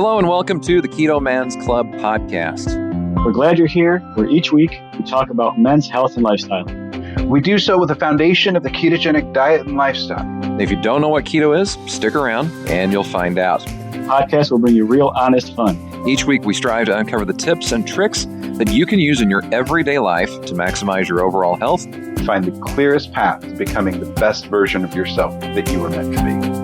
Hello and welcome to the Keto Man's Club podcast. We're glad you're here, where each week we talk about men's health and lifestyle. We do so with the foundation of the ketogenic diet and lifestyle. If you don't know what keto is, stick around and you'll find out. The podcast will bring you real, honest fun. Each week we strive to uncover the tips and tricks that you can use in your everyday life to maximize your overall health. Find the clearest path to becoming the best version of yourself that you were meant to be.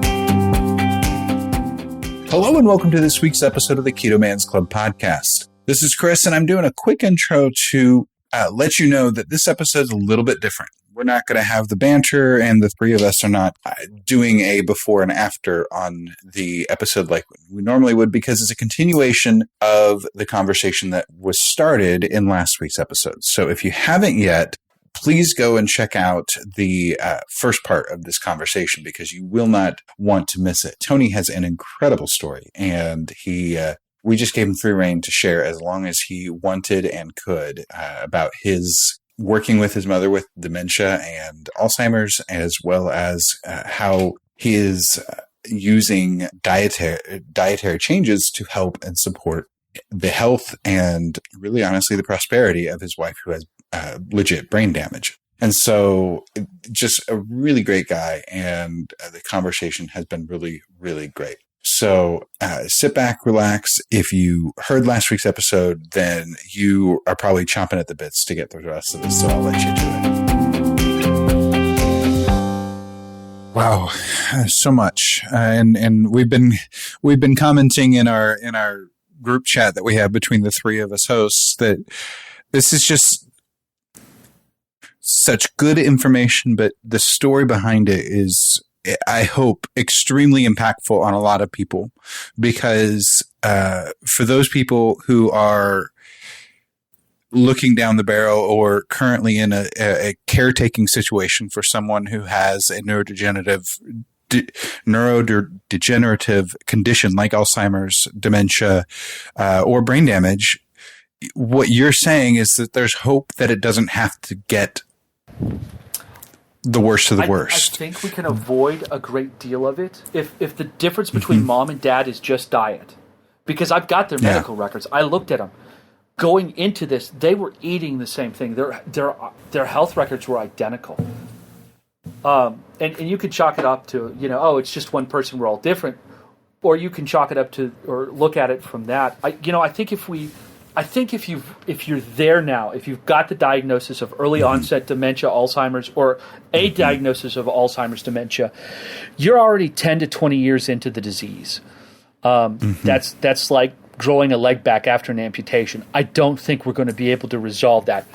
Hello and welcome to this week's episode of the Keto Man's Club podcast. This is Chris, and I'm doing a quick intro to let you know that this episode is a little bit different. We're not going to have the banter, and the three of us are not doing a before and after on the episode like we normally would, because it's a continuation of the conversation that was started in last week's episode. So if you haven't yet, please go and check out the first part of this conversation, because you will not want to miss it. Toney has an incredible story, and we just gave him free rein to share as long as he wanted and could about his working with his mother with dementia and Alzheimer's, as well as how he is using dietary changes to help and support the health and, really honestly, the prosperity of his wife, who has legit brain damage. And so just a really great guy, and the conversation has been really, really great. So sit back, relax. If you heard last week's episode, then you are probably chomping at the bits to get the rest of this, so I'll let you do it. Wow, so much. And we've been commenting in our group chat that we have between the three of us hosts that this is just such good information, but the story behind it is, I hope, extremely impactful on a lot of people, because for those people who are looking down the barrel or currently in a caretaking situation for someone who has a neurodegenerative condition like Alzheimer's, dementia, or brain damage, what you're saying is that there's hope that it doesn't have to get the worst of the worst. I think we can avoid a great deal of it if the difference between mom and dad is just diet. Because I've got their medical records. I looked at them. Going into this, they were eating the same thing. Their health records were identical. And you could chalk it up to, it's just one person, we're all different. Or you can chalk it up to, or look at it from that. I think if you're there now, if you've got the diagnosis of early onset dementia, Alzheimer's, or a diagnosis of Alzheimer's dementia, you're already 10 to 20 years into the disease. That's like growing a leg back after an amputation. I don't think we're going to be able to resolve that.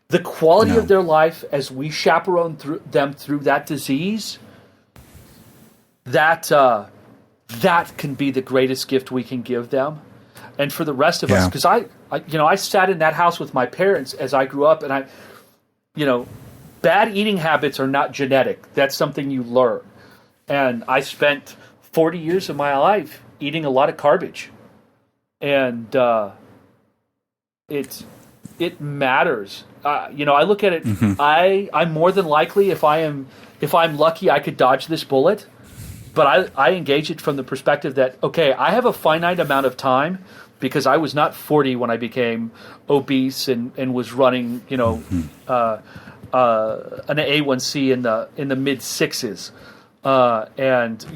The quality of their life as we chaperone them through that disease, that can be the greatest gift we can give them. And for the rest of us, because I sat in that house with my parents as I grew up, and bad eating habits are not genetic. That's something you learn. And I spent 40 years of my life eating a lot of garbage. And it matters. I look at it. I'm more than likely, if I'm lucky, I could dodge this bullet. But I engage it from the perspective that, okay, I have a finite amount of time, because I was not 40 when I became obese and was running, an A1C in the mid sixes, and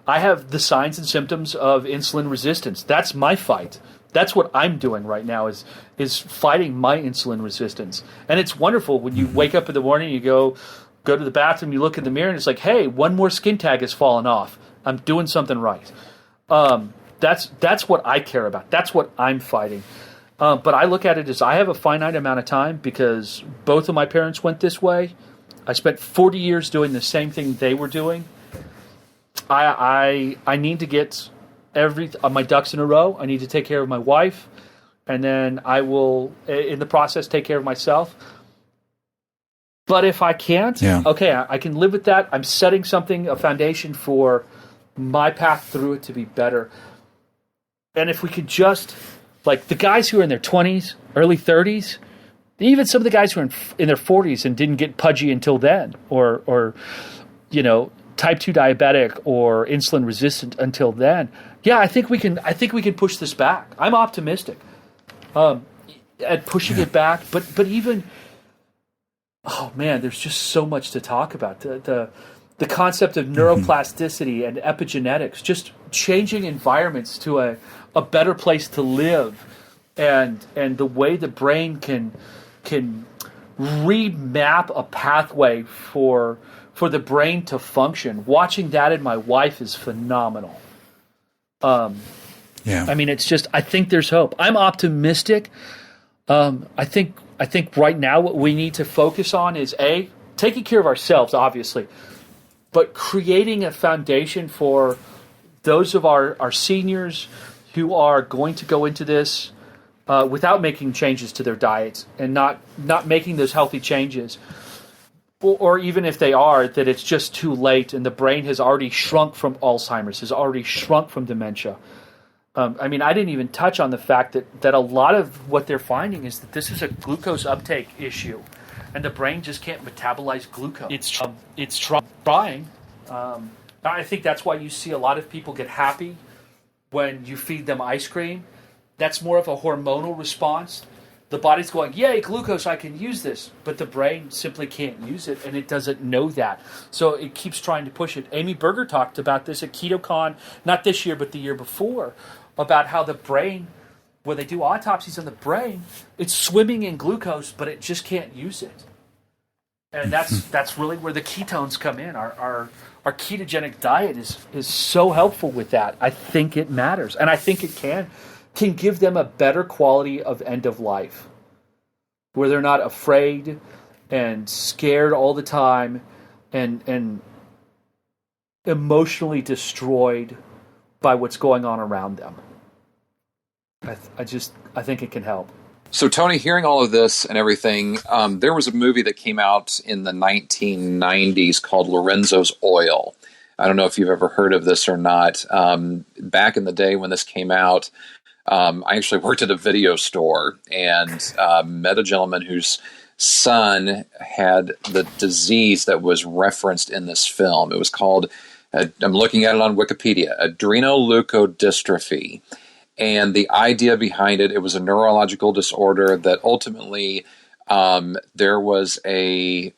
I have the signs and symptoms of insulin resistance. That's my fight. That's what I'm doing right now is fighting my insulin resistance. And it's wonderful when you wake up in the morning, you go to the bathroom, you look in the mirror, and it's like, hey, one more skin tag has fallen off. I'm doing something right. That's what I care about. That's what I'm fighting. But I look at it as I have a finite amount of time, because both of my parents went this way. I spent 40 years doing the same thing they were doing. I need to get my ducks in a row. I need to take care of my wife, and then I will, in the process, take care of myself. But if I can't, okay, I can live with that. I'm setting a foundation for my path through it to be better. And if we could just, like the guys who are in their 20s, early 30s, even some of the guys who are in their 40s and didn't get pudgy until then, or type 2 diabetic or insulin resistant until then, yeah, I think we can push this back. I'm optimistic at pushing it back, but even, oh man, there's just so much to talk about. The concept of neuroplasticity and epigenetics, just changing environments to a better place to live, and the way the brain can remap a pathway for the brain to function. Watching that in my wife is phenomenal. I mean, it's just, I think there's hope. I'm optimistic. I think right now what we need to focus on is taking care of ourselves, obviously, but creating a foundation for those of our seniors who are going to go into this without making changes to their diets and not making those healthy changes. Or even if they are, that it's just too late and the brain has already shrunk from Alzheimer's, has already shrunk from dementia. I mean, I didn't even touch on the fact that a lot of what they're finding is that this is a glucose uptake issue, and the brain just can't metabolize glucose. It's trying. I think that's why you see a lot of people get happy when you feed them ice cream. That's more of a hormonal response. The body's going, yay, glucose, I can use this. But the brain simply can't use it, and it doesn't know that. So it keeps trying to push it. Amy Berger talked about this at KetoCon, not this year, but the year before, about how the brain, when they do autopsies on the brain, it's swimming in glucose, but it just can't use it. And that's really where the ketones come in. Our ketogenic diet is so helpful with that. I think it matters. And I think it can give them a better quality of end of life, where they're not afraid and scared all the time and emotionally destroyed by what's going on around them. I think it can help. So, Tony, hearing all of this and everything, there was a movie that came out in the 1990s called Lorenzo's Oil. I don't know if you've ever heard of this or not. Back in the day when this came out, I actually worked at a video store and met a gentleman whose son had the disease that was referenced in this film. It was called, I'm looking at it on Wikipedia, adrenoleukodystrophy. And the idea behind it was a neurological disorder that ultimately there was they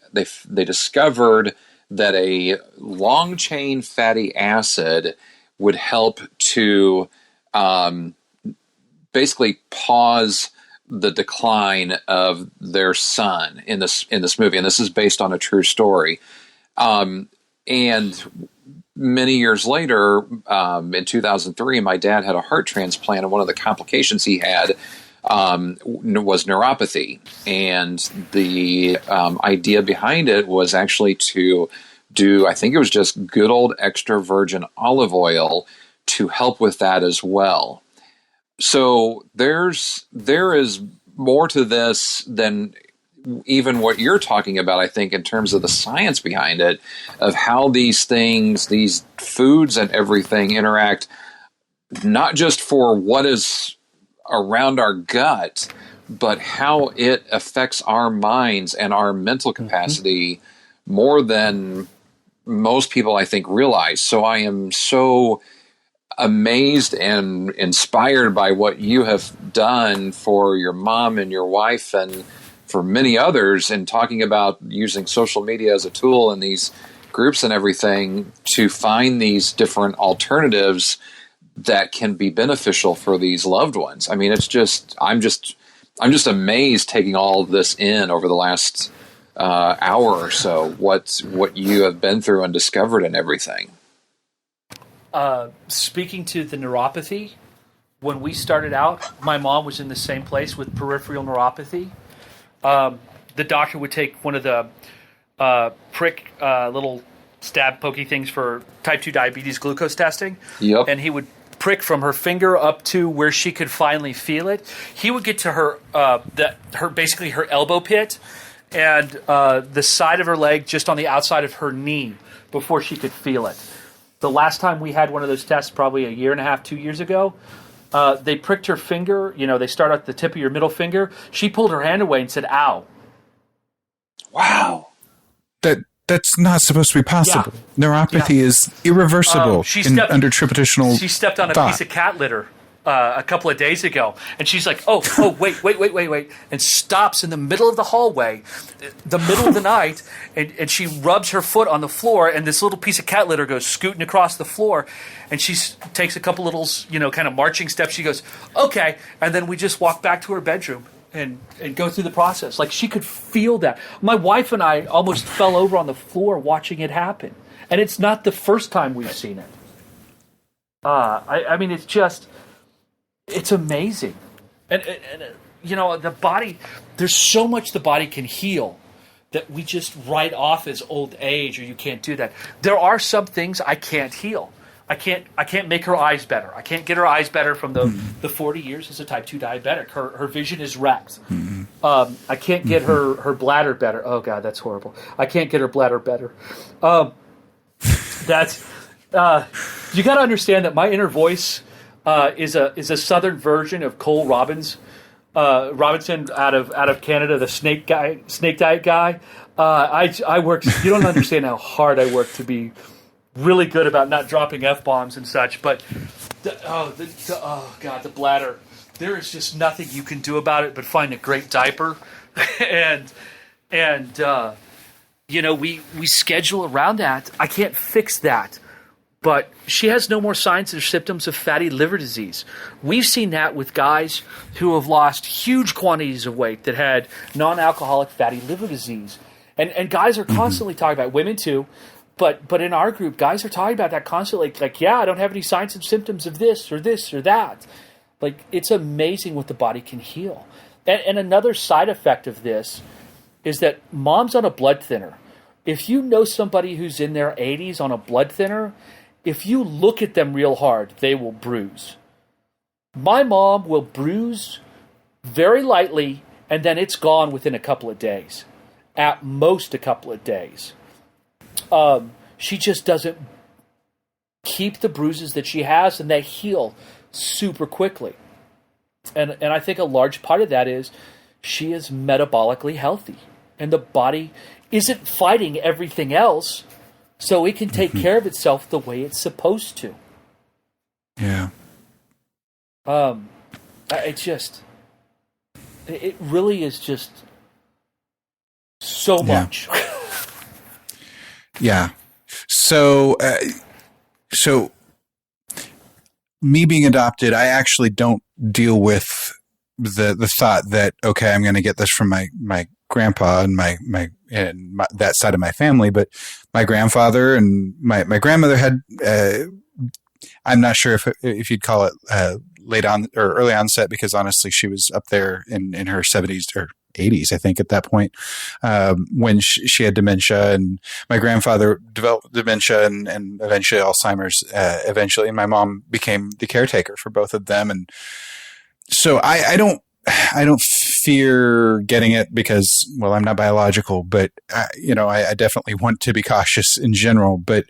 discovered that a long-chain fatty acid would help to basically pause the decline of their son in this movie, and this is based on a true story. And many years later, in 2003, my dad had a heart transplant, and one of the complications he had was neuropathy. And the idea behind it was actually to do, I think it was just good old extra virgin olive oil to help with that as well. So there is more to this than even what you're talking about, I think, in terms of the science behind it, of how these things, these foods and everything interact, not just for what is around our gut, but how it affects our minds and our mental capacity more than most people, I think, realize. So I am so amazed and inspired by what you have done for your mom and your wife and for many others, and talking about using social media as a tool in these groups and everything to find these different alternatives that can be beneficial for these loved ones. I mean, it's just, I'm just amazed taking all of this in over the last hour or so, what you have been through and discovered and everything. Speaking to the neuropathy, when we started out, my mom was in the same place with peripheral neuropathy. The doctor would take one of the prick little stab pokey things for type 2 diabetes glucose testing. Yep. And he would prick from her finger up to where she could finally feel it. He would get to her basically her elbow pit and the side of her leg just on the outside of her knee before she could feel it. The last time we had one of those tests, probably a year and a half, 2 years ago, they pricked her finger. You know, they start at the tip of your middle finger. She pulled her hand away and said, "Ow." Wow. That's not supposed to be possible. Yeah. Neuropathy is irreversible under traditional She stepped on a piece of cat litter a couple of days ago, and she's like, oh, wait, and stops in the middle of the hallway, the middle of the night, and she rubs her foot on the floor, and this little piece of cat litter goes scooting across the floor, and she takes a couple little, kind of marching steps. She goes, okay, and then we just walk back to her bedroom and go through the process. Like, she could feel that. My wife and I almost fell over on the floor watching it happen, and it's not the first time we've seen it. I mean, it's just... It's amazing. And the body, there's so much the body can heal that we just write off as old age, or you can't do that. There are some things I can't heal. I can't make her eyes better. I can't get her eyes better from the 40 years as a type 2 diabetic. Her vision is wrecked. I can't get her bladder better. Oh, God, that's horrible. I can't get her bladder better. That's you got to understand that my inner voice is a southern version of Cole Robinson out of Canada, the snake diet guy. I work. You don't understand how hard I work to be really good about not dropping F-bombs and such. But the bladder. There is just nothing you can do about it but find a great diaper, and we schedule around that. I can't fix that. But she has no more signs or symptoms of fatty liver disease. We've seen that with guys who have lost huge quantities of weight that had non-alcoholic fatty liver disease. And guys are constantly talking about it, women too, but in our group, guys are talking about that constantly. Like, yeah, I don't have any signs and symptoms of this or that. Like, it's amazing what the body can heal. And another side effect of this is that mom's on a blood thinner. If you know somebody who's in their 80s on a blood thinner, if you look at them real hard, they will bruise. My mom will bruise very lightly, and then it's gone within a couple of days. At most a couple of days. She just doesn't keep the bruises that she has, and they heal super quickly. And I think a large part of that is she is metabolically healthy, and the body isn't fighting everything else, so it can take care of itself the way it's supposed to. Yeah. It really is just so much. Yeah. So me being adopted, I actually don't deal with the thought that, okay, I'm going to get this from my grandpa and my that side of my family, but my grandfather and my grandmother had, I'm not sure if you'd call it, late on or early onset, because honestly, she was up there in her 70s or 80s, I think, at that point, when she had dementia, and my grandfather developed dementia and eventually Alzheimer's, and my mom became the caretaker for both of them. And so I don't fear getting it because, well, I'm not biological, but I definitely want to be cautious in general. But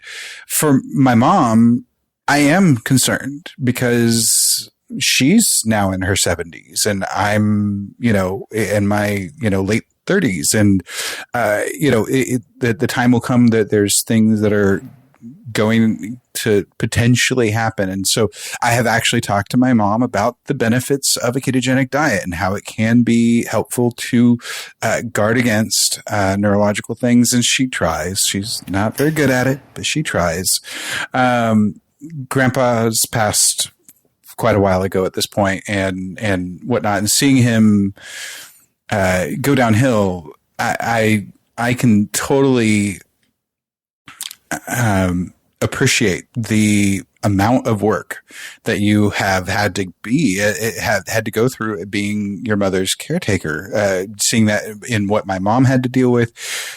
for my mom, I am concerned because she's now in her 70s and I'm, in my, late 30s. And, the time will come that there's things that are going to potentially happen. And so I have actually talked to my mom about the benefits of a ketogenic diet and how it can be helpful to guard against neurological things. And she tries. She's not very good at it, but she tries. Grandpa's passed quite a while ago at this point and whatnot, and seeing him go downhill, I can totally appreciate the amount of work that you have had to had to go through being your mother's caretaker, seeing that in what my mom had to deal with,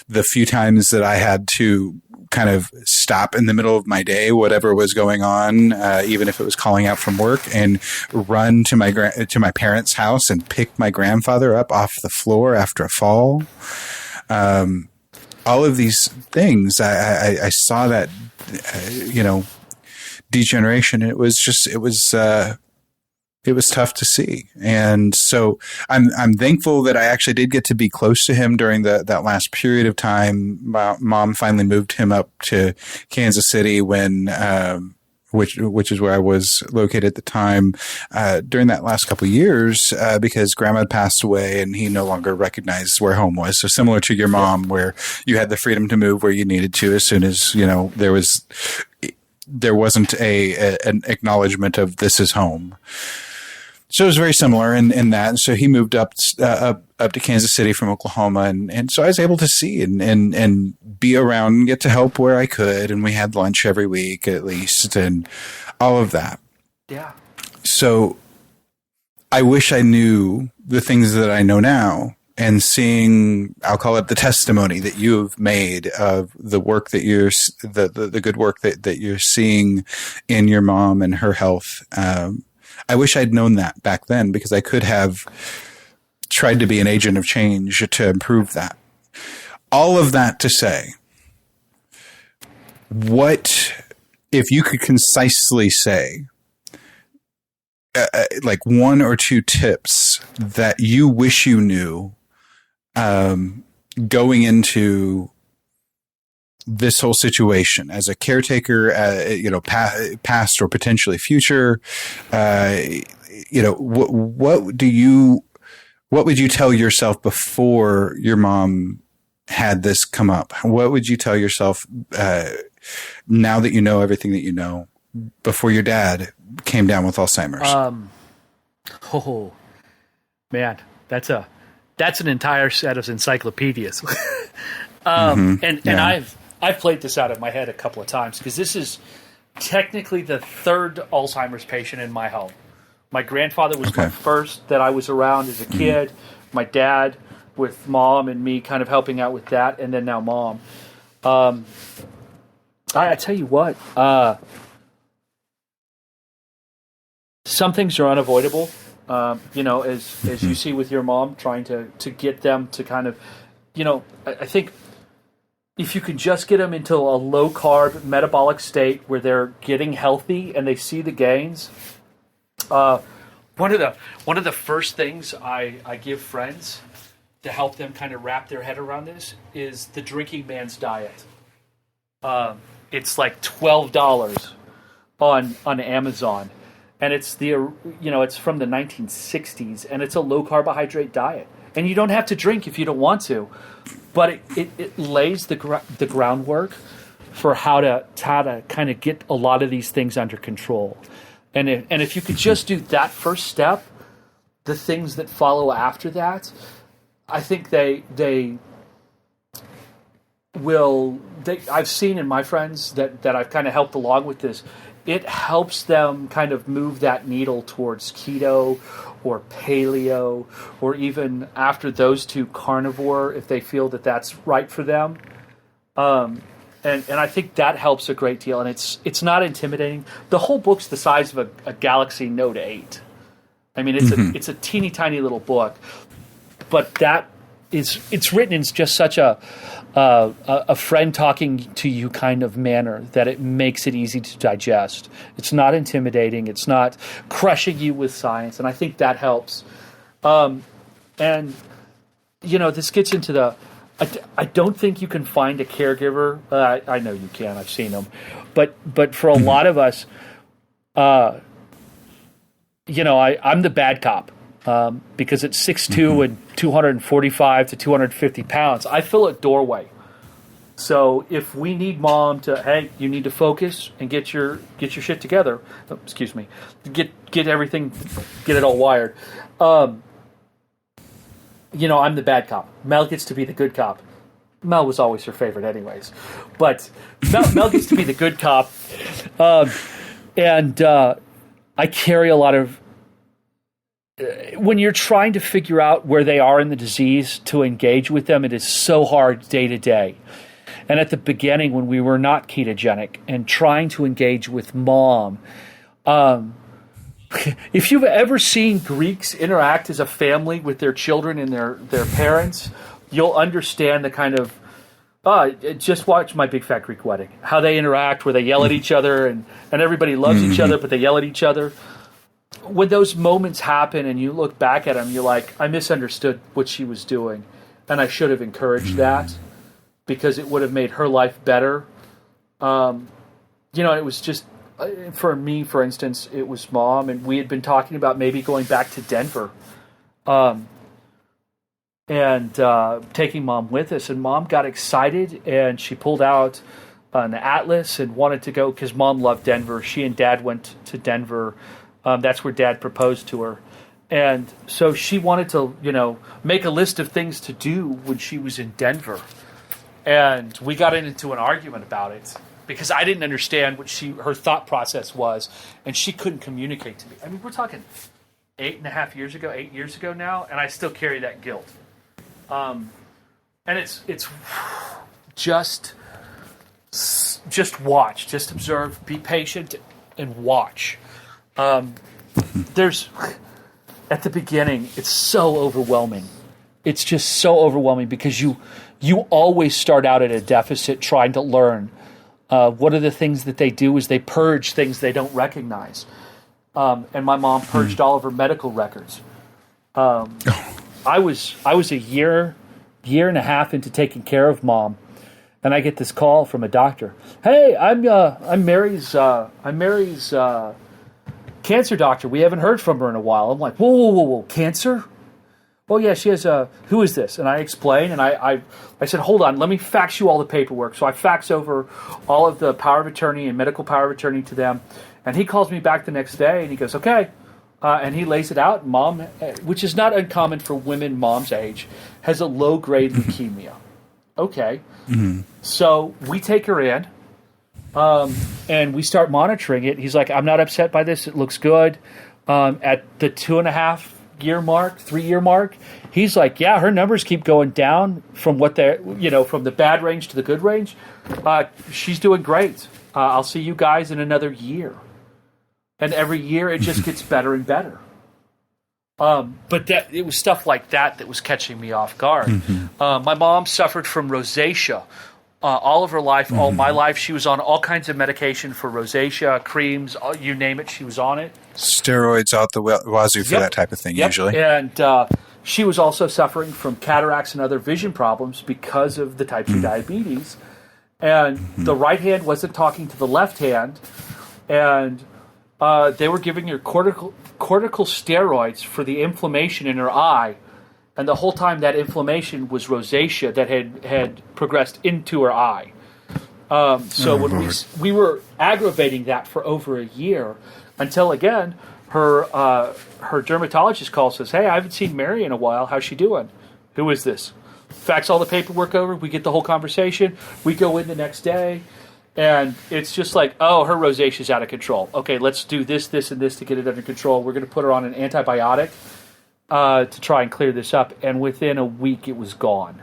the few times that I had to kind of stop in the middle of my day, whatever was going on, even if it was calling out from work, and run to my parents' house and pick my grandfather up off the floor after a fall. All of these things, I saw that, degeneration. It was it was tough to see. And so I'm thankful that I actually did get to be close to him during that last period of time. My mom finally moved him up to Kansas City when, which is where I was located at the time, during that last couple of years, because grandma had passed away and he no longer recognized where home was. So similar to your mom, where you had the freedom to move where you needed to, as soon as, there wasn't an acknowledgement of this is home. So it was very similar in that. And so he moved up to Kansas City from Oklahoma. And so I was able to see and be around and get to help where I could. And we had lunch every week at least and all of that. Yeah. So I wish I knew the things that I know now, and seeing, I'll call it the testimony that you've made of the work that the good work that you're seeing in your mom and her health. I wish I'd known that back then, because I could have tried to be an agent of change to improve that. All of that to say, what, if you could concisely say, like 1 or 2 tips that you wish you knew going into this whole situation as a caretaker, past or potentially future, what would you tell yourself before your mom had this come up? What would you tell yourself now that you know everything that you know, before your dad came down with Alzheimer's? Oh man, that's an entire set of encyclopedias. I've played this out in my head a couple of times, because this is technically the 3rd Alzheimer's patient in my home. My grandfather was my first that I was around as a kid. My dad, with mom and me kind of helping out with that, and then now mom. I tell you what, some things are unavoidable. As you see with your mom, trying to get them to kind of, I think if you can just get them into a low carb metabolic state where they're getting healthy and they see the gains. One of the first things I give friends to help them kind of wrap their head around this is the drinking man's diet. It's like $12 on Amazon. And it's it's from the 1960s, and it's a low carbohydrate diet. And you don't have to drink if you don't want to, but it lays the groundwork for how to kind of get a lot of these things under control. And if you could just do that first step, the things that follow after that, I think they will. I've seen in my friends that I've kind of helped along with this. It helps them kind of move that needle towards keto or paleo, or even after those 2, carnivore, if they feel that that's right for them. And I think that helps a great deal. And it's not intimidating. The whole book's the size of a Galaxy Note 8. I mean, it's a teeny tiny little book, but it's written in just such a friend talking to you kind of manner that it makes it easy to digest. It's not intimidating. It's not crushing you with science. And I think that helps. This gets into I don't think you can find a caregiver. I know you can. I've seen them. But for a lot of us, I'm the bad cop. Because at 6'2" and 245 to 250 pounds, I fill a doorway. So if we need mom to, hey, you need to focus and get your shit together. Oh, excuse me, get everything, get it all wired. I'm the bad cop. Mel gets to be the good cop. Mel was always her favorite, anyways. But Mel gets to be the good cop, and I carry a lot of. When you're trying to figure out where they are in the disease to engage with them, it is so hard day to day. And at the beginning, when we were not ketogenic and trying to engage with mom, if you've ever seen Greeks interact as a family with their children and their parents, you'll understand the kind of, just watch My Big Fat Greek Wedding, how they interact, where they yell at each other and everybody loves each other, but they yell at each other. when those moments happen and you look back at them, you're like, I misunderstood what she was doing, and I should have encouraged that because it would have made her life better. It was just, for me, for instance, it was Mom, and we had been talking about maybe going back to Denver and taking Mom with us, and Mom got excited, and she pulled out an atlas and wanted to go because Mom loved Denver. She and Dad went to Denver. That's where Dad proposed to her. And so she wanted to, make a list of things to do when she was in Denver. And we got into an argument about it because I didn't understand what her thought process was, and she couldn't communicate to me. I mean, we're talking 8 years ago now, and I still carry that guilt. And it's just watch, just observe, be patient, and watch. There's at the beginning, it's so overwhelming. It's just so overwhelming because you always start out at a deficit trying to learn. One of the things that they do is they purge things they don't recognize. And my mom purged all of her medical records. I was a year and a half into taking care of Mom, and I get this call from a doctor. Hey, I'm Mary's cancer doctor. We haven't heard from her in a while. I'm like, whoa, cancer? Oh yeah, she has who is this? And I explain, and I said, hold on, let me fax you all the paperwork. So I fax over all of the power of attorney and medical power of attorney to them, and he calls me back the next day, and he goes, okay, and he lays it out. Mom, which is not uncommon for women Mom's age, has a low-grade leukemia. Okay, so we take her in, and we start monitoring it. He's like, I'm not upset by this. It looks good. At the 2.5-year mark, 3-year mark, he's like, yeah, her numbers keep going down from what they're, from the bad range to the good range. She's doing great. I'll see you guys in another year. And every year it just gets better and better. But it was stuff like that was catching me off guard. My mom suffered from rosacea. All of her life, all my life, she was on all kinds of medication for rosacea, creams, you name it, she was on it. Steroids out the wazoo for that type of thing, usually. And she was also suffering from cataracts and other vision problems because of the type 2 diabetes. And the right hand wasn't talking to the left hand. And they were giving her cortical steroids for the inflammation in her eye. And the whole time that inflammation was rosacea that had progressed into her eye. So when we were aggravating that for over a year, until again, her dermatologist calls us, hey, I haven't seen Mary in a while. How's she doing? Who is this? Fax all the paperwork over. We get the whole conversation. We go in the next day, and it's just like, oh, her rosacea's out of control. Okay, let's do this, this, and this to get it under control. We're going to put her on an antibiotic to try and clear this up. And within a week, it was gone.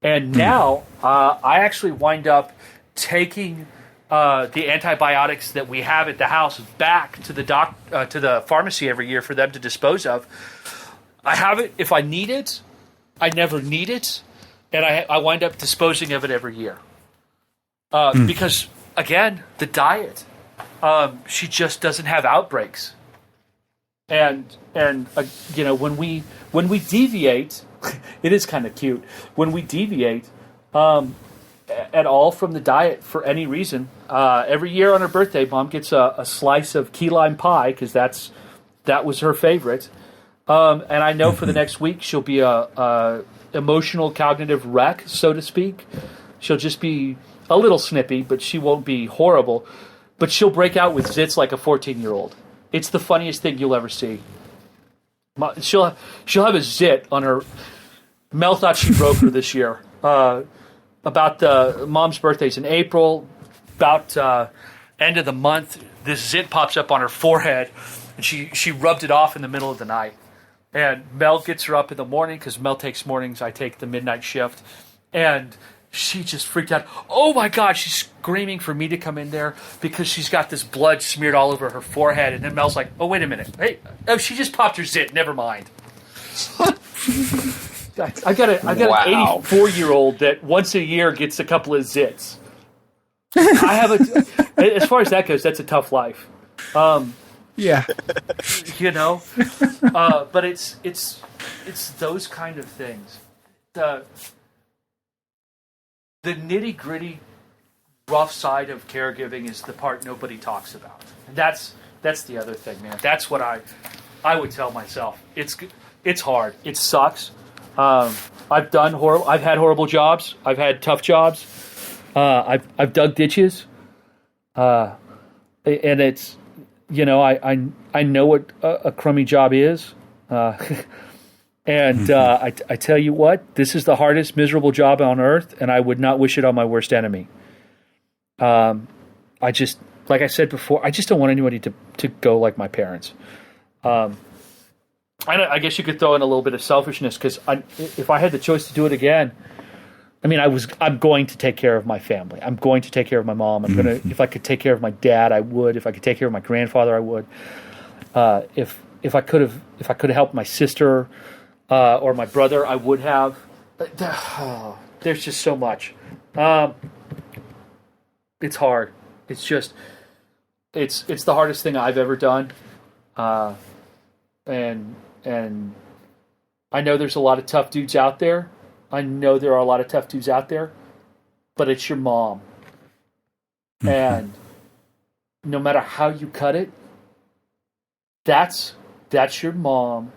And now I actually wind up taking the antibiotics that we have at the house back to the pharmacy every year for them to dispose of. I have it if I need it. I never need it, and I wind up disposing of it every year because, again, the diet. She just doesn't have outbreaks, and when we deviate, it is kind of cute. When we deviate at all from the diet for any reason, every year on her birthday, Mom gets a slice of key lime pie because that was her favorite. And I know for the next week she'll be a emotional cognitive wreck, so to speak. She'll just be a little snippy, but she won't be horrible. But she'll break out with zits like a 14-year-old. It's the funniest thing you'll ever see. She'll have a zit on her. Mel thought she broke her this year. About Mom's birthday's in April. About end of the month, this zit pops up on her forehead, and she rubbed it off in the middle of the night. And Mel gets her up in the morning because Mel takes mornings. I take the midnight shift. And she just freaked out. Oh, my God. She's screaming for me to come in there because she's got this blood smeared all over her forehead. And then Mel's like, oh, wait a minute. Hey, oh, she just popped her zit. Never mind. I got an 84-year-old that once a year gets a couple of zits. As far as that goes, that's a tough life. Yeah. But it's those kind of things. The nitty gritty, rough side of caregiving is the part nobody talks about. And that's the other thing, man. That's what I would tell myself. It's hard. It sucks. I've had horrible jobs. I've had tough jobs. I've dug ditches. And it's, I know what a crummy job is. And I tell you what, this is the hardest, miserable job on earth, and I would not wish it on my worst enemy. I just, like I said before, I just don't want anybody to go like my parents. I guess you could throw in a little bit of selfishness, because if I had the choice to do it again, I'm going to take care of my family. I'm going to take care of my mom. If I could take care of my dad, I would. If I could take care of my grandfather, I would. If I could have helped my sister or my brother, I would have. There's just so much. It's hard. It's just, it's the hardest thing I've ever done. And I know there's a lot of tough dudes out there. But it's your mom. And no matter how you cut it, that's your mom.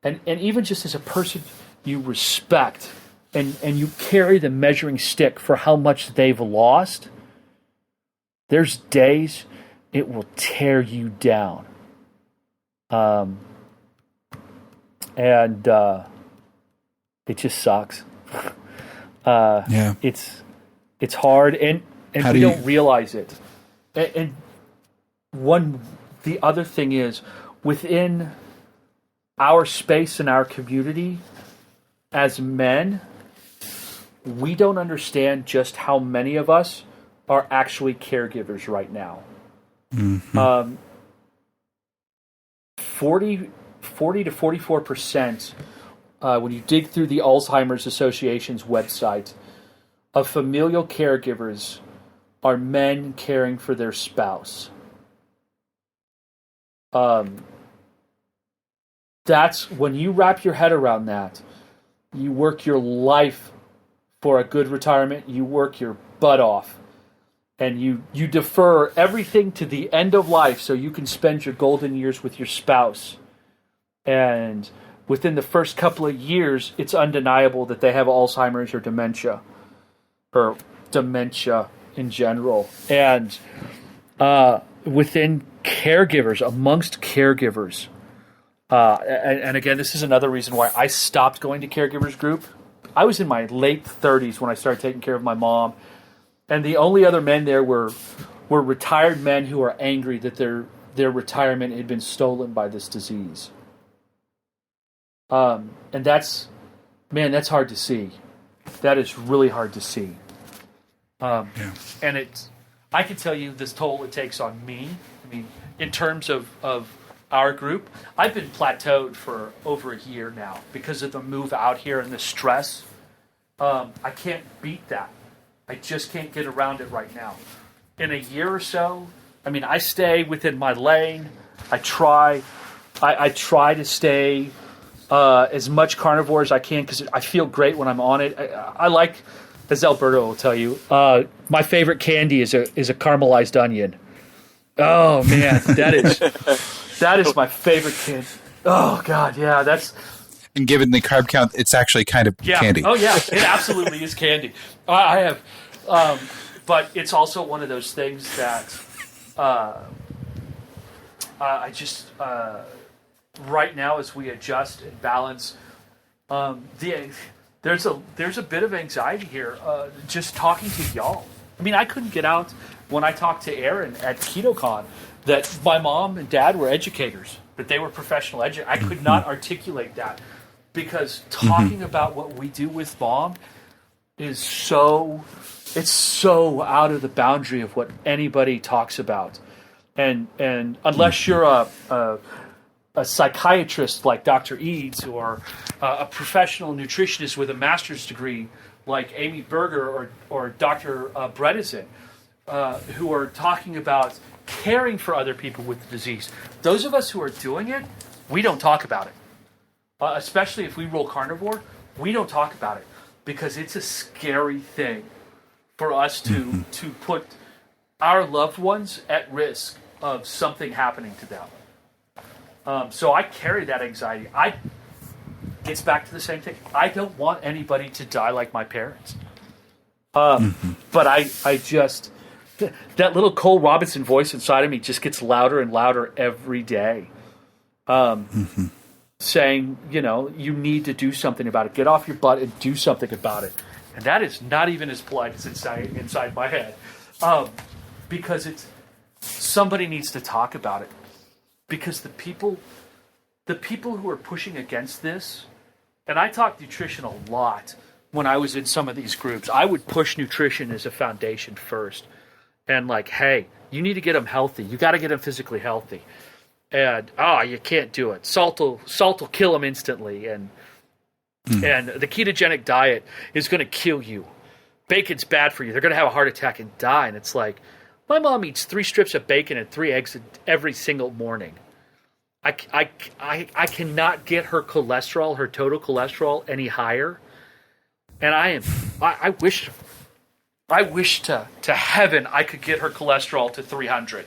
And even just as a person you respect and you carry the measuring stick for how much they've lost, there's days it will tear you down. And it just sucks. It's hard, and we don't realize it. And the other thing is, within our space and our community, as men, we don't understand just how many of us are actually caregivers right now. 40 to 44%, when you dig through the Alzheimer's Association's website, of familial caregivers are men caring for their spouse. That's when you wrap your head around that, you work your life for a good retirement, you work your butt off, and you defer everything to the end of life so you can spend your golden years with your spouse. And within the first couple of years, it's undeniable that they have Alzheimer's or dementia in general. And within caregivers, amongst caregivers, and again, this is another reason why I stopped going to caregivers group. I was in my late 30s when I started taking care of my mom, and the only other men there were retired men who were angry that their retirement had been stolen by this disease. And that's hard to see. That is really hard to see. And I can tell you this toll it takes on me. I mean, in terms of our group, I've been plateaued for over a year now because of the move out here and the stress. I can't beat that. I just can't get around it right now. In a year or so, I stay within my lane. I try to stay as much carnivore as I can because I feel great when I'm on it. I like, as Alberto will tell you, my favorite candy is a caramelized onion. Oh man, that is my favorite candy. Oh God, yeah, that's. And given the carb count, it's actually kind of candy. Oh yeah, it absolutely is candy. I have, but it's also one of those things that I just right now as we adjust and balance, there's a bit of anxiety here just talking to y'all. I couldn't get out when I talked to Aaron at KetoCon that my mom and dad were educators, that they were professional educators. I could not articulate that because talking about what we do with mom is so out of the boundary of what anybody talks about. And unless you're a psychiatrist like Dr. Eads or a professional nutritionist with a master's degree like Amy Berger or Dr. Bredesen, who are talking about caring for other people with the disease. Those of us who are doing it, we don't talk about it. Especially if we roll carnivore, we don't talk about it because it's a scary thing for us to put our loved ones at risk of something happening to them. So I carry that anxiety. It's back to the same thing. I don't want anybody to die like my parents. But I just, that little Cole Robinson voice inside of me just gets louder and louder every day. Saying, you need to do something about it. Get off your butt and do something about it. And that is not even as polite as inside my head. Because somebody needs to talk about it. Because the people who are pushing against this, and I talk nutrition a lot when I was in some of these groups. I would push nutrition as a foundation first. And like, hey, you need to get them healthy. You got to get them physically healthy. And, you can't do it. Salt will kill them instantly. And the ketogenic diet is going to kill you. Bacon's bad for you. They're going to have a heart attack and die. And it's like, my mom eats 3 strips of bacon and 3 eggs every single morning. I cannot get her cholesterol, her total cholesterol, any higher. And I wish to heaven I could get her cholesterol to 300.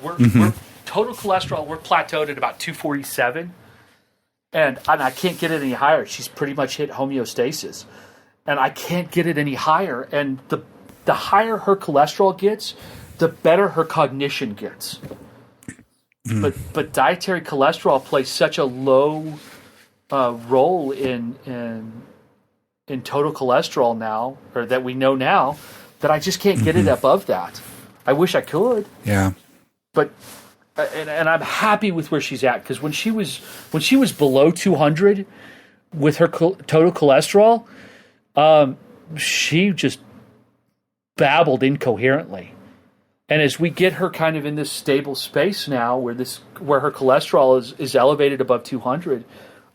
We're total cholesterol, we're plateaued at about 247. And I can't get it any higher. She's pretty much hit homeostasis. And I can't get it any higher. And the higher her cholesterol gets, the better her cognition gets. But dietary cholesterol plays such a low role in total cholesterol now, or that we know now, that I just can't get it above that. I wish I could. Yeah. But and I'm happy with where she's at, because when she was below 200 with her total cholesterol, she just babbled incoherently. And as we get her kind of in this stable space now, where her cholesterol is elevated above 200,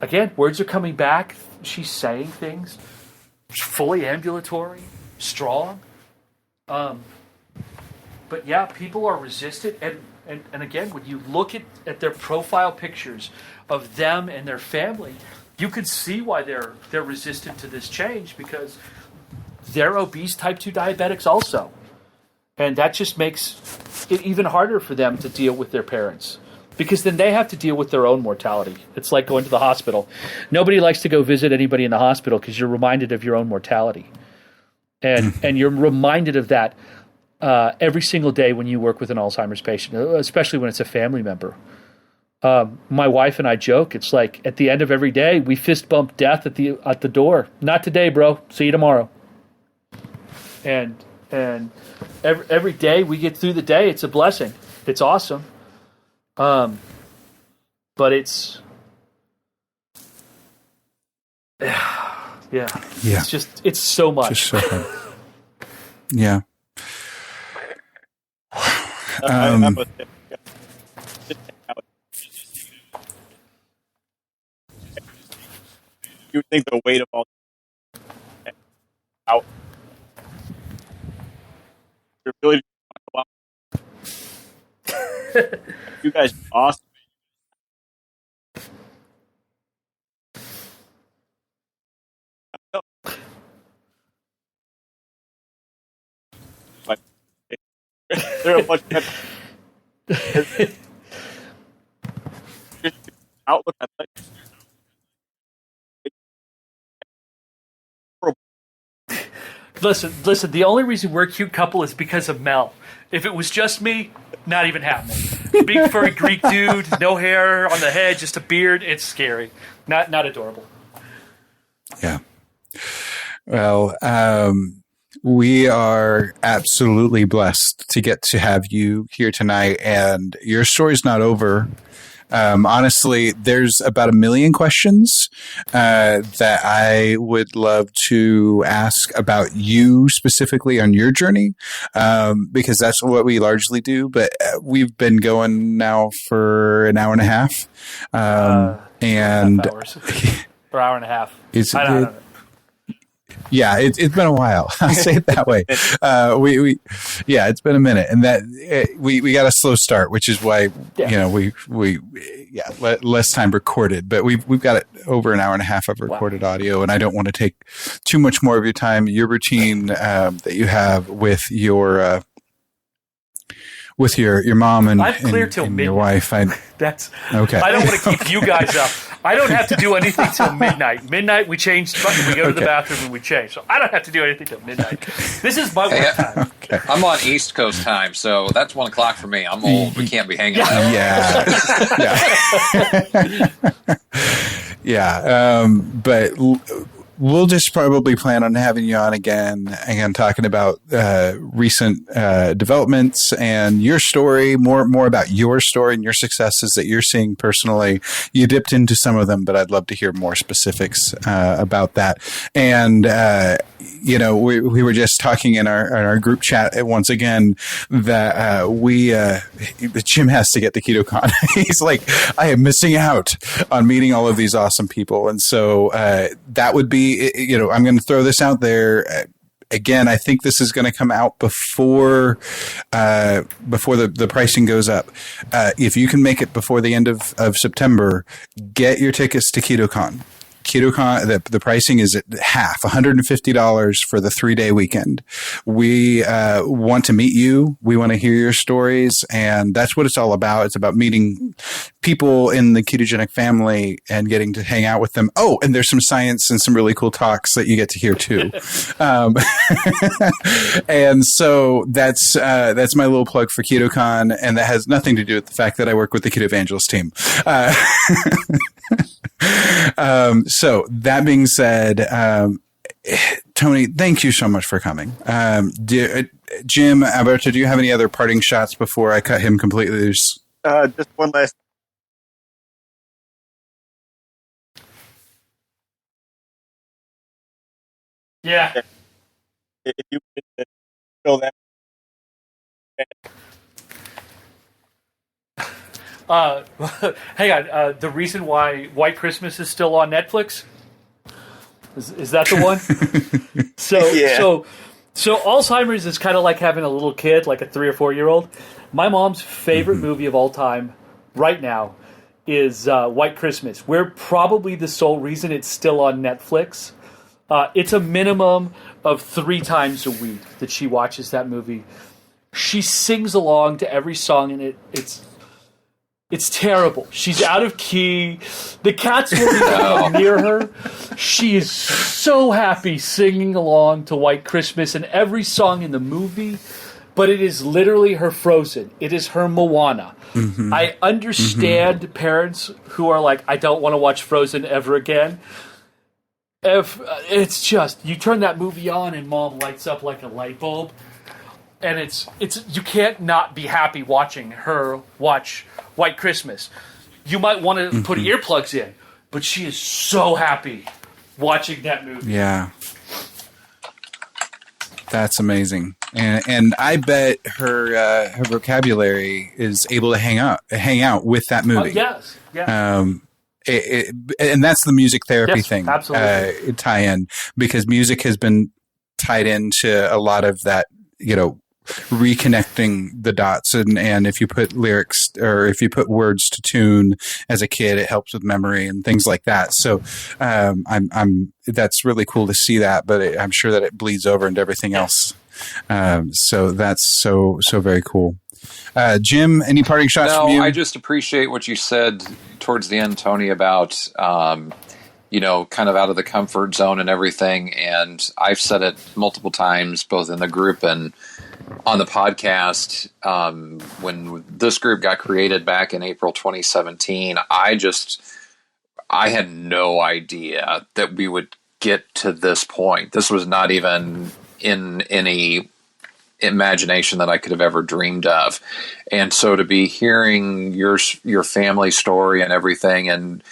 again, words are coming back. She's saying things, fully ambulatory, strong. But yeah, people are resistant. And again, when you look at their profile pictures of them and their family, you can see why they're resistant to this change, because they're obese type 2 diabetics also. And that just makes it even harder for them to deal with their parents, because then they have to deal with their own mortality. It's like going to the hospital. Nobody likes to go visit anybody in the hospital because you're reminded of your own mortality. And you're reminded of that every single day when you work with an Alzheimer's patient, especially when it's a family member. My wife and I joke, it's like at the end of every day, we fist bump death at the door. Not today, bro. See you tomorrow. And every day we get through the day, it's a blessing. It's awesome. But it's it's so much. Just so hard. Yeah. You think the weight of all out your ability to you guys are awesome. They're a much better outlook at life. Listen, the only reason we're a cute couple is because of Mel. If it was just me, not even happening. Big furry Greek dude, no hair on the head, just a beard. It's scary. Not adorable. Yeah. Well, we are absolutely blessed to get to have you here tonight, and your story's not over. Honestly, there's about 1 million questions that I would love to ask about you specifically on your journey, because that's what we largely do. But we've been going now for an hour and a half, and half hours. For hour and a half. It's I don't know. Yeah, it's been a while. I'll say it that way. Yeah, it's been a minute, and that we got a slow start, which is why less time recorded. But we've got it over an hour and a half of recorded audio, and I don't want to take too much more of your time. Your routine that you have with your mom and, I'm clear till midnight. Your wife. That's okay. I don't want to keep you guys up. I don't have to do anything till midnight. Midnight, we change. We go to the bathroom and we change. So I don't have to do anything till midnight. This is my work time. Okay. I'm on East Coast time, so that's 1 o'clock for me. I'm old. We can't be hanging out. Yeah. But we'll just probably plan on having you on again talking about recent developments and your story, more about your story and your successes that you're seeing personally. You dipped into some of them, but I'd love to hear more specifics about that. And we were just talking in our group chat once again that Jim has to get to KetoCon. He's like, I am missing out on meeting all of these awesome people, and so that would be. I'm going to throw this out there. Again, I think this is going to come out before the pricing goes up. If you can make it before the end of September, get your tickets to KetoCon. KetoCon, the pricing is at half, $150 for the 3-day weekend. We want to meet you. We want to hear your stories, and that's what it's all about. It's about meeting people in the ketogenic family and getting to hang out with them. Oh, and there's some science and some really cool talks that you get to hear too. And so that's my little plug for KetoCon, and that has nothing to do with the fact that I work with the Keto Evangelist team. So that being said, Toney, thank you so much for coming. Jim, Alberto, do you have any other parting shots before I cut him completely loose? Just one last. Yeah. If you could show that. Hang on. The reason why White Christmas is still on Netflix is that the one? So Alzheimer's is kind of like having a little kid, like a 3 or 4 year old. My mom's favorite movie of all time, right now, is White Christmas. We're probably the sole reason it's still on Netflix. It's a minimum of 3 times a week that she watches that movie. She sings along to every song in it. It's terrible. She's out of key. The cats won't even come near her. She is so happy singing along to White Christmas and every song in the movie, but it is literally her Frozen. It is her Moana. Mm-hmm. I understand parents who are like, I don't want to watch Frozen ever again. If it's just, you turn that movie on and mom lights up like a light bulb, and it's you can't not be happy watching her watch White Christmas. You might want to put earplugs in, but she is so happy watching that movie. Yeah. That's amazing. And I bet her vocabulary is able to hang out with that movie. Yes. Yeah. And that's the music therapy thing. Absolutely. Tie in, because music has been tied into a lot of that, reconnecting the dots, and if you put lyrics or if you put words to tune as a kid, it helps with memory and things like that. So that's really cool to see that, but I'm sure that it bleeds over into everything else. So that's so very cool. Jim, any parting shots from you? No, I just appreciate what you said towards the end, Toney, about kind of out of the comfort zone and everything. And I've said it multiple times, both in the group and on the podcast. When this group got created back in April 2017, I had no idea that we would get to this point. This was not even in any imagination that I could have ever dreamed of. And so to be hearing your family story and everything, and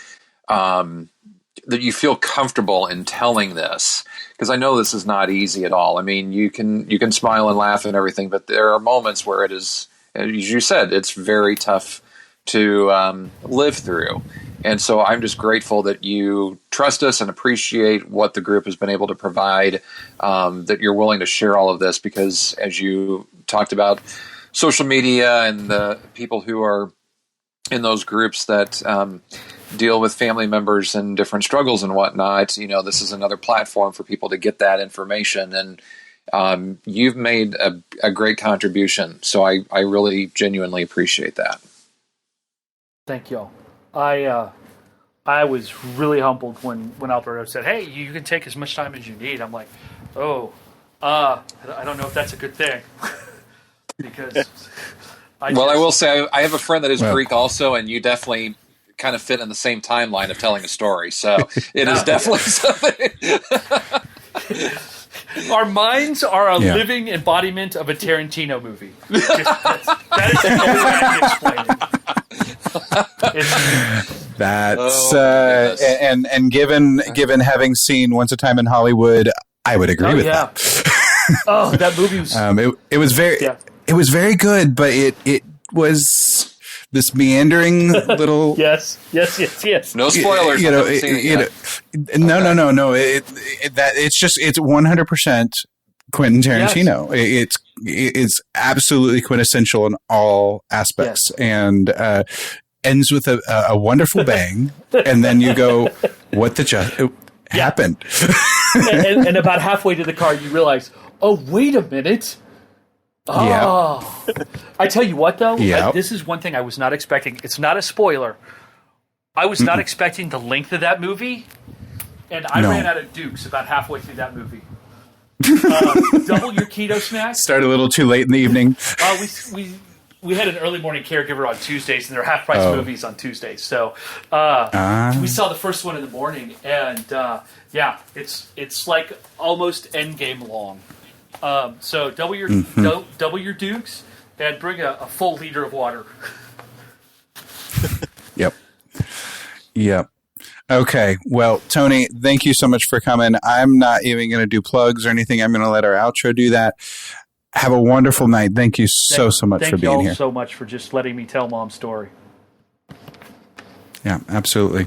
that you feel comfortable in telling this, because I know this is not easy at all. I mean, you can smile and laugh and everything, but there are moments where it is, as you said, it's very tough to live through. And so I'm just grateful that you trust us and appreciate what the group has been able to provide, that you're willing to share all of this, because as you talked about social media and the people who are in those groups that deal with family members and different struggles and whatnot, this is another platform for people to get that information. And you've made a great contribution. So I really genuinely appreciate that. Thank you. I was really humbled when Alberto said, "Hey, you can take as much time as you need." I'm like, I don't know if that's a good thing. Because I will say I have a friend that is Greek also, and you definitely kind of fit in the same timeline of telling a story. So it is definitely something. Our minds are a living embodiment of a Tarantino movie. That is the only way I can explain it. That's and given having seen Once a Time in Hollywood, I would agree with that. That movie was it was very it was very good, but it was this meandering little yes. No spoilers. No. It's 100% Quentin Tarantino. Yes. It's absolutely quintessential in all aspects, and ends with a wonderful bang, and then you go, "What happened?" and about halfway to the car, you realize, "Oh, wait a minute." Oh, I tell you what, though, this is one thing I was not expecting. It's not a spoiler. I was not expecting the length of that movie, and I ran out of Dukes about halfway through that movie. Double your keto snack. Start a little too late in the evening. We had an early morning caregiver on Tuesdays, and there are half price movies on Tuesdays. So we saw the first one in the morning, and it's like almost Endgame long. So double your Dukes and bring a full liter of water. Yep. Okay. Well, Toney, thank you so much for coming. I'm not even going to do plugs or anything. I'm going to let our outro do that. Have a wonderful night. Thank you so much for being here. Thank you all so much for just letting me tell Mom's story. Yeah, absolutely.